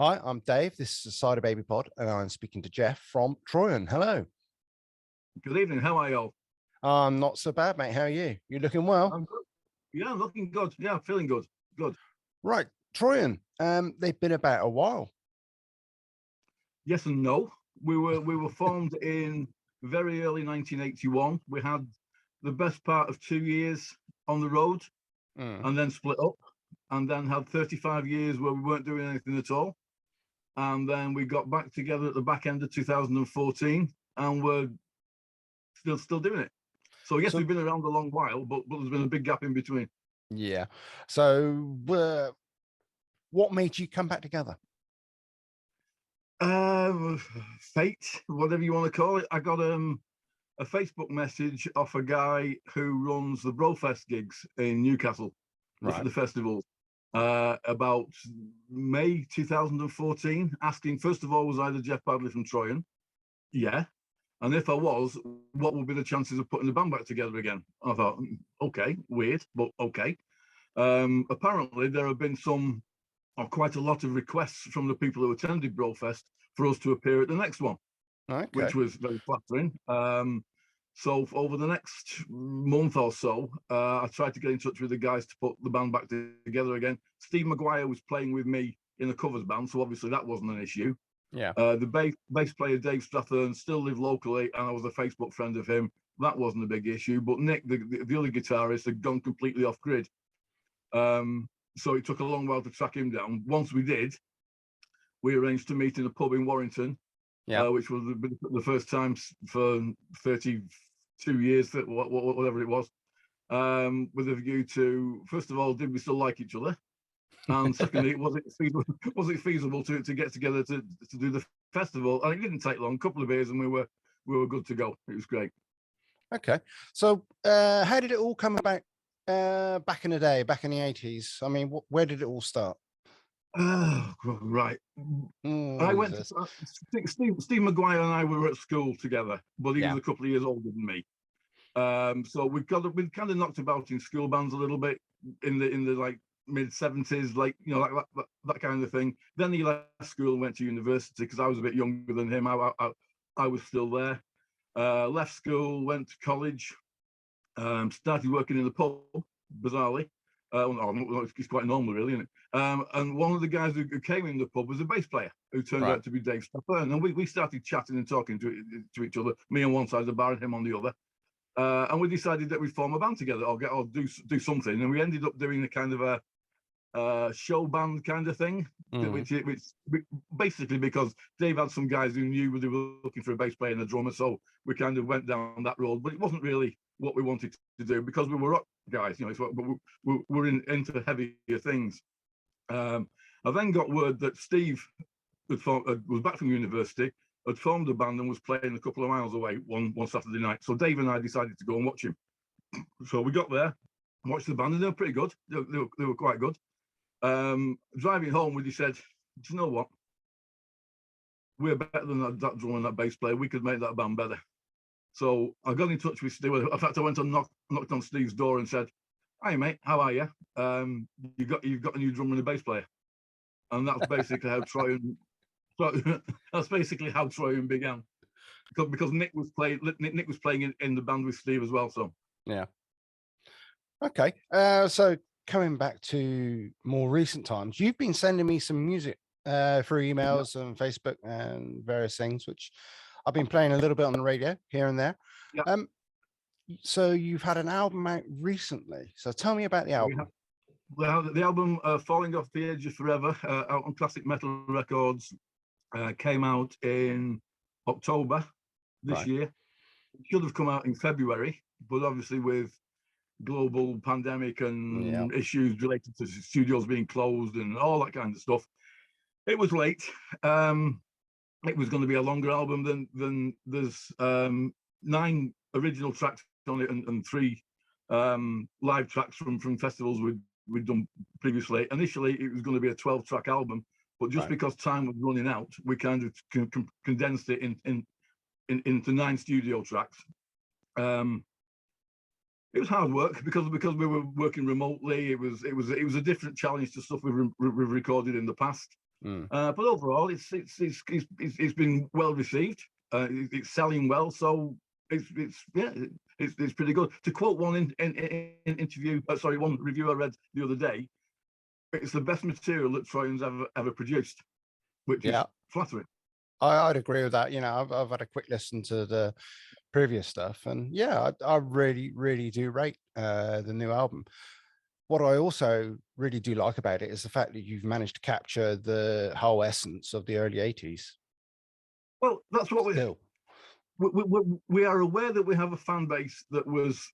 Hi, I'm Dave. This is a Cyderbaby pod, and I'm speaking to Jeff from Troyen. Hello. Good evening. How are you all? I'm not so bad, mate. How are you? You looking well? I'm good. Yeah, looking good. Yeah, feeling good. Good. Right, Troyen. They've been about a while. Yes and no. We were formed in very early 1981. We had the best part of 2 years on the road and then split up, and then had 35 years where we weren't doing anything at all. And then we got back together at the back end of 2014, and we're still doing it. So yes, we've been around a long while, but there's been a big gap in between. Yeah. So what made you come back together? Fate, whatever you want to call it. I got a Facebook message off a guy who runs the Brofest gigs in Newcastle, the festival, about May 2014, asking, first of all, was I the Jeff Badley from Troyen? Yeah. And if I was, what would be the chances of putting the band back together again? I thought, okay, weird, but okay. Apparently, there have been quite a lot of requests from the people who attended Brofest for us to appear at the next one, which was very flattering. So over the next month or so, I tried to get in touch with the guys to put the band back together again. Steve Maguire was playing with me in the covers band, so obviously that wasn't an issue. Yeah. The bass player Dave Strathern still lived locally, and I was a Facebook friend of him. That wasn't a big issue. But Nick, the other guitarist, had gone completely off grid. So it took a long while to track him down. Once we did, we arranged to meet in a pub in Warrington, which was the first time for 32 years, whatever it was, with a view to, first of all, did we still like each other? And secondly, was it feasible to get together to do the festival? And it didn't take long, a couple of beers, and we were good to go. It was great. Okay. So how did it all come about back in the day, back in the 80s? I mean, where did it all start? Right. I went to Steve Maguire and I were at school together, but he was a couple of years older than me. So we kind of knocked about in school bands a little bit in the like mid-70s, like, you know, like that kind of thing. Then he left school and went to university because I was a bit younger than him. I was still there. Left school, went to college, started working in the pub, bizarrely. It's quite normal, really, isn't it? And one of the guys who came in the pub was a bass player who turned out to be Dave Strathern. And we started chatting and talking to each other, me on one side of the bar and him on the other. And we decided that we'd form a band together or do something. And we ended up doing a kind of a show band kind of thing, which basically because Dave had some guys who knew they were looking for a bass player and a drummer. So we kind of went down that road, but it wasn't really what we wanted to do because we were rock guys, you know, we're into heavier things. I then got word that Steve was back from university, had formed a band and was playing a couple of miles away one Saturday night. So Dave and I decided to go and watch him. So we got there, watched the band, and they were pretty good. They were quite good. Driving home, we said, do you know what? We're better than that drummer and that bass player. We could make that band better. So I got in touch with Steve. In fact, I went and knocked on Steve's door and said, "Hi mate, how are you? You've got a new drummer and a bass player," and that's basically how Troyen. That's basically how Troyen began, because Nick was playing in the band with Steve as well. So yeah. Okay. So coming back to more recent times, you've been sending me some music through emails and Facebook and various things, which I've been playing a little bit on the radio here and there. Yeah. So you've had an album out recently. So tell me about the album. The album Falling Off the Edge of Forever, out on Classic Metal Records, came out in October this year. It should have come out in February, but obviously with global pandemic and issues related to studios being closed and all that kind of stuff, it was late. It was going to be a longer album than there's 9 original tracks on it and 3 live tracks from festivals we'd done previously. Initially, it was going to be a 12-track album, but just because time was running out, we kind of condensed it into 9 studio tracks. It was hard work because we were working remotely. It was a different challenge to stuff we've recorded in the past. But overall, it's been well received. It's selling well, so it's pretty good. To quote one interview, sorry, one review I read the other day, it's the best material that Troyen's ever produced, which is flattering. I'd agree with that. You know, I've had a quick listen to the previous stuff, and yeah, I really do rate the new album. What I also really do like about it is the fact that you've managed to capture the whole essence of the early 80s. Well, that's what we are aware that we have a fan base that was,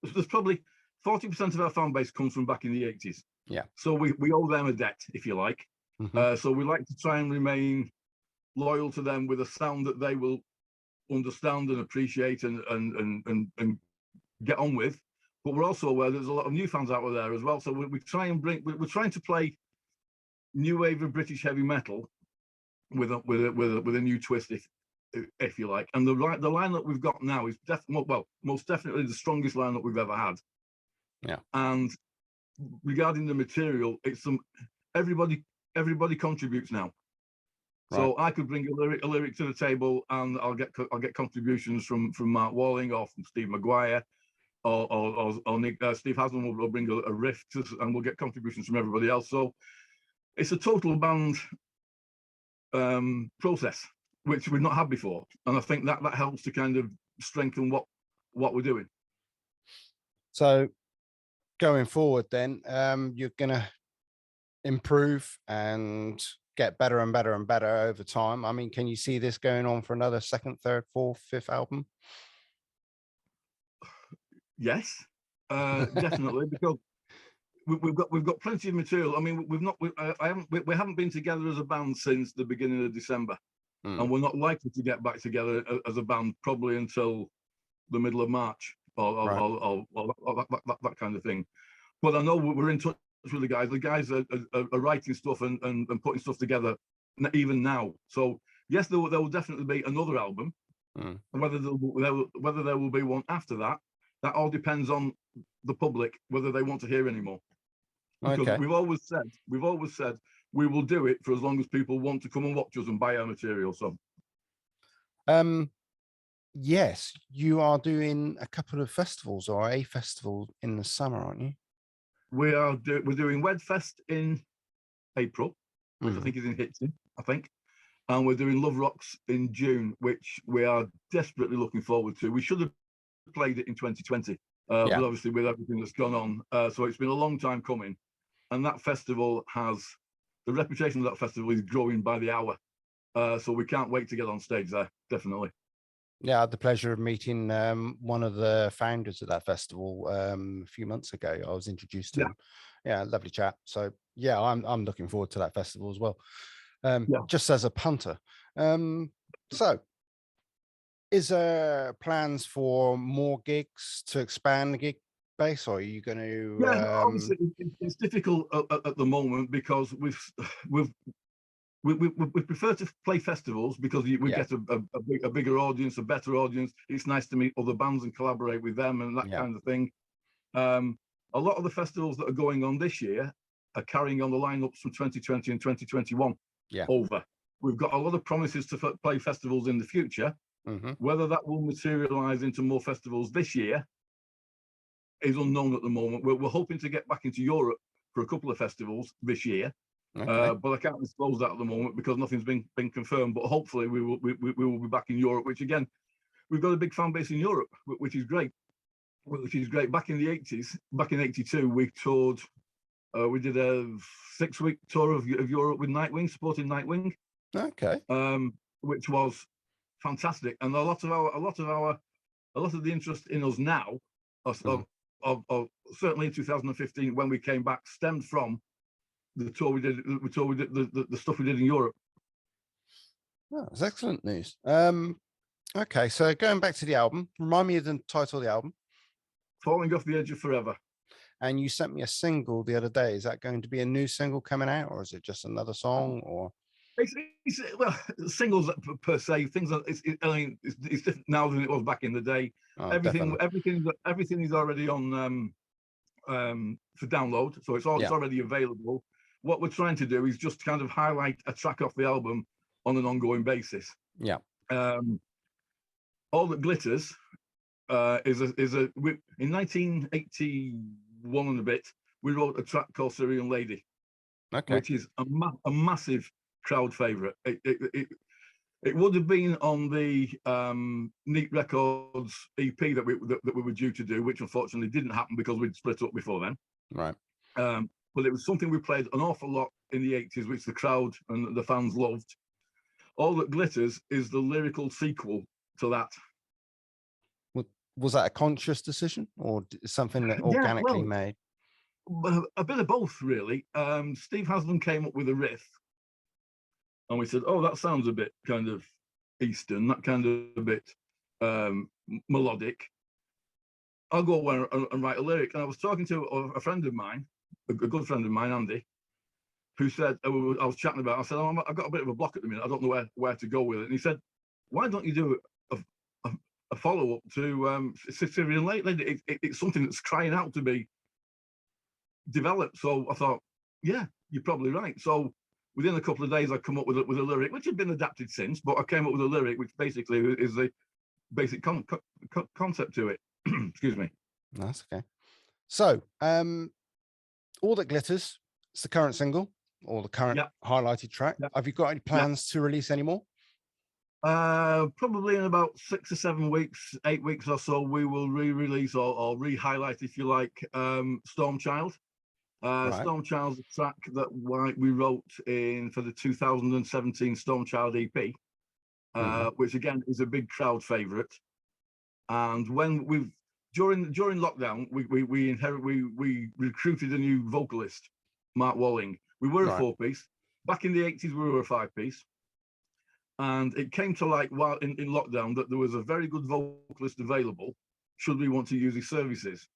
there's probably 40% of our fan base comes from back in the 80s. Yeah. So we owe them a debt, if you like. So we like to try and remain loyal to them with a sound that they will understand and appreciate and get on with. But we're also aware there's a lot of new fans out there as well. So we try and we're trying to play new wave of British heavy metal with a new twist, if you like. And the lineup we've got now is most definitely the strongest lineup we've ever had. Yeah. And regarding the material, it's everybody contributes now. Right. So I could bring a lyric to the table, and I'll get contributions from Mark Walling or from Steve Maguire, or Nick, Steve Haslam will bring a riff, and we'll get contributions from everybody else. So it's a total band process, which we've not had before, and I think that helps to kind of strengthen what we're doing. So going forward, then you're gonna improve and get better and better and better over time. I mean, can you see this going on for another second, third, fourth, fifth album? Yes, definitely, because we've got plenty of material. I mean, we haven't been together as a band since the beginning of December, and we're not likely to get back together as a band probably until the middle of March or that kind of thing. But I know we're in touch with the guys. The guys are writing stuff and putting stuff together even now. So yes, there will definitely be another album. Whether there will be one after that all depends on the public, whether they want to hear anymore. Because we've always said we will do it for as long as people want to come and watch us and buy our material. So yes, you are doing a couple of festivals, or a festival in the summer, aren't you? We're doing Wedfest in April, which I think is in Hitchin, I think. And we're doing Loverocks in June, which we are desperately looking forward to. We should have played it in 2020, but obviously with everything that's gone on. So it's been a long time coming. And that festival the reputation of that festival is growing by the hour. So we can't wait to get on stage there, definitely. Yeah, I had the pleasure of meeting one of the founders of that festival a few months ago. I was introduced to him. Yeah, lovely chap. So yeah, I'm looking forward to that festival as well. Just as a punter. So is there plans for more gigs to expand the gig base, or are you going to? Obviously it's difficult at the moment because we prefer to play festivals because we get a bigger audience, a better audience. It's nice to meet other bands and collaborate with them and that kind of thing. A lot of the festivals that are going on this year are carrying on the lineups from 2020 and 2021 over. We've got a lot of promises to play festivals in the future. Whether that will materialize into more festivals this year is unknown at the moment. We're hoping to get back into Europe for a couple of festivals this year. But I can't disclose that at the moment because nothing's been confirmed. But hopefully we will be back in Europe, which again, we've got a big fan base in Europe, which is great. Back in the 80s, back in '82, we toured. We did a 6-week tour of Europe with Nightwing, supporting Nightwing. Which was fantastic, and a lot of the interest in us now, of certainly in 2015 when we came back, stemmed from the tour we did. The stuff we did in Europe. Oh, that's excellent news. Okay, so going back to the album, remind me of the title of the album. Falling Off the Edge of Forever. And you sent me a single the other day. Is that going to be a new single coming out, or is it just another song? Or well, singles per se, things. I mean, it's different now than it was back in the day. Everything is already on for download, so it's already available. what we're trying to do is just kind of highlight a track off the album on an ongoing basis. Yeah. All That Glitters in 1981 and a bit, we wrote a track called Syrian Lady, which is a massive crowd favorite. It would have been on the Neat Records EP that we were due to do, which unfortunately didn't happen because we'd split up before then. Right. But it was something we played an awful lot in the 80s, which the crowd and the fans loved. All That Glitters is the lyrical sequel to that. Was that a conscious decision or something that organically made? A bit of both, really. Steve Haslam came up with a riff, and we said, "Oh, that sounds a bit kind of Eastern, that kind of a bit melodic. I'll go away and write a lyric." And I was talking to a friend of mine, a good friend of mine, Andy, who said, I was chatting about, I said, "Oh, I've got a bit of a block at the minute. I don't know where to go with it." And he said, "Why don't you do a follow-up to Syrian Lady? It's something that's crying out to be developed." So I thought, yeah, you're probably right. So within a couple of days, I come up with a lyric, which had been adapted since, but I came up with a lyric, which basically is the basic concept to it. Excuse me. That's okay. So, All That Glitters, it's the current single or the current highlighted track. Have you got any plans to release any more? Probably in about 6 or 7 weeks, 8 weeks or so, we will re-release or re-highlight, if you like, Storm Child. Storm Child's a track that we wrote for the 2017 Storm Child EP, which again is a big crowd favorite. And when during lockdown, we recruited a new vocalist, Mark Walling. We were a 4-piece. Back in the 80s, we were a 5-piece. And it came to light while in lockdown that there was a very good vocalist available should we want to use his services.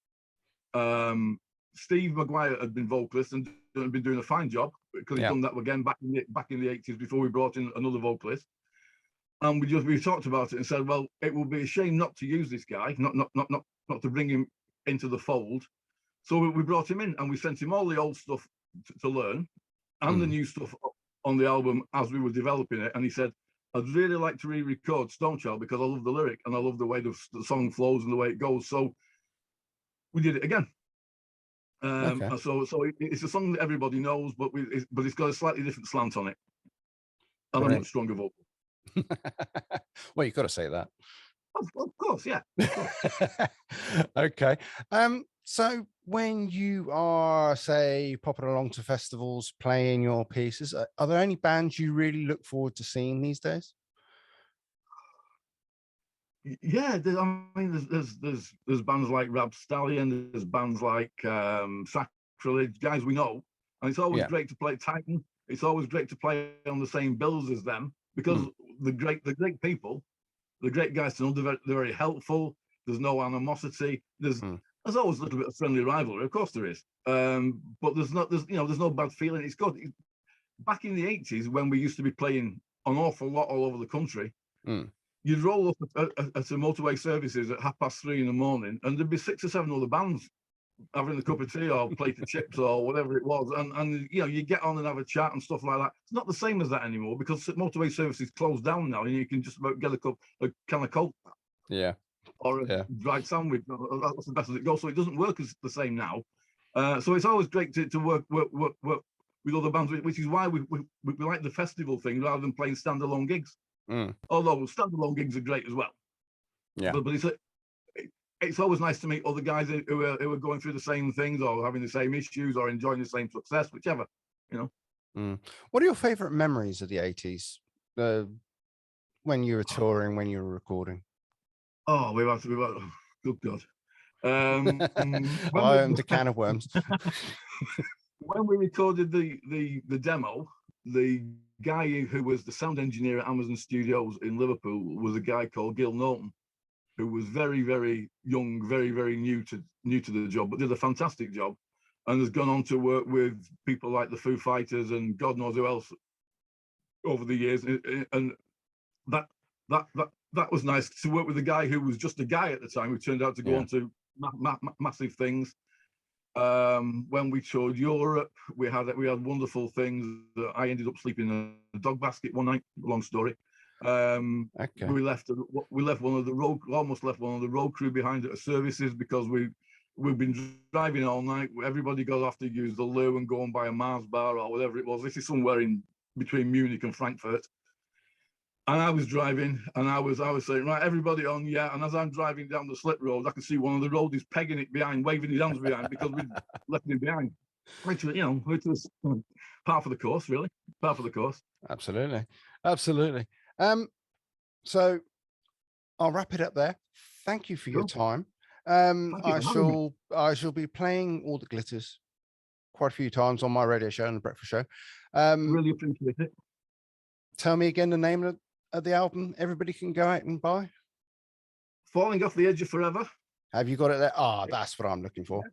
Steve Maguire had been vocalist and had been doing a fine job because he'd done that again back in the 80s before we brought in another vocalist. And we talked about it and said, well, it would be a shame not to use this guy, not to bring him into the fold. So we brought him in and we sent him all the old stuff to learn and the new stuff on the album as we were developing it. And he said, "I'd really like to re-record Storm Child because I love the lyric and I love the way the song flows and the way it goes." So we did it again. So it's a song that everybody knows, but it's got a slightly different slant on it and a much stronger vocal. Well, you've got to say that. Of course, yeah. Of course. Okay. So when you are, say, popping along to festivals, playing your pieces, are there any bands you really look forward to seeing these days? Yeah, I mean, there's bands like Rab Stallion, there's bands like Sacrilege, guys we know, and it's always great to play Titan. It's always great to play on the same bills as them because the great people, the great guys to know, they're very helpful. There's no animosity. There's always a little bit of friendly rivalry, of course there is, but there's no bad feeling. It's good. Back in the 80s when we used to be playing an awful lot all over the country. You'd roll up at the motorway services at 3:30 in the morning, and there'd be 6 or 7 other bands having a cup of tea or plate of chips or whatever it was, and you get on and have a chat and stuff like that. It's not the same as that anymore because motorway services closed down now, and you can just about get a can of Coke, or a dried sandwich. That's the best as it goes. So it doesn't work as the same now. So it's always great to work with other bands, which is why we like the festival thing rather than playing standalone gigs. Although standalone gigs are great as well. But it's always nice to meet other guys who are going through the same things or having the same issues or enjoying the same success, whichever, What are your favorite memories of the 80s? When you were touring, when you were recording? Oh, we've had good God. I opened a can of worms. When we recorded the demo, the guy who was the sound engineer at Amazon Studios in Liverpool was a guy called Gil Norton, who was very, very young, very, very new to the job, but did a fantastic job, and has gone on to work with people like the Foo Fighters and God knows who else over the years. And that was nice to work with a guy who was just a guy at the time, who turned out to go on to massive things. When we toured Europe, we had wonderful things. I ended up sleeping in a dog basket one night. Long story. Okay. We left one of the road, almost left one of the road crew behind at services because we've been driving all night. Everybody got off to use the loo and go and buy a Mars bar or whatever it was. This is somewhere in between Munich and Frankfurt. And I was driving, and I was saying, right, everybody on, yeah. And as I'm driving down the slip road, I can see one of the roadies pegging it behind, waving his hands behind because we'd left him behind. Which, you know, it was part of the course, really. Part of the course. Absolutely, absolutely. So I'll wrap it up there. Thank you for your time. I shall be playing All the Glitters quite a few times on my radio show and the breakfast show. Really appreciate it. Tell me again the name of the album everybody can go out and buy. Falling Off the Edge of Forever. Have you got it there? Ah, that's what I'm looking for.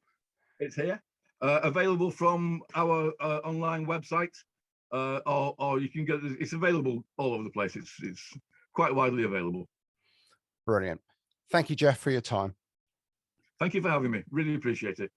It's here. Available from our online website, or you can get it. It's available all over the place. It's quite widely available. Brilliant. Thank you, Jeff, for your time. Thank you for having me. Really appreciate it.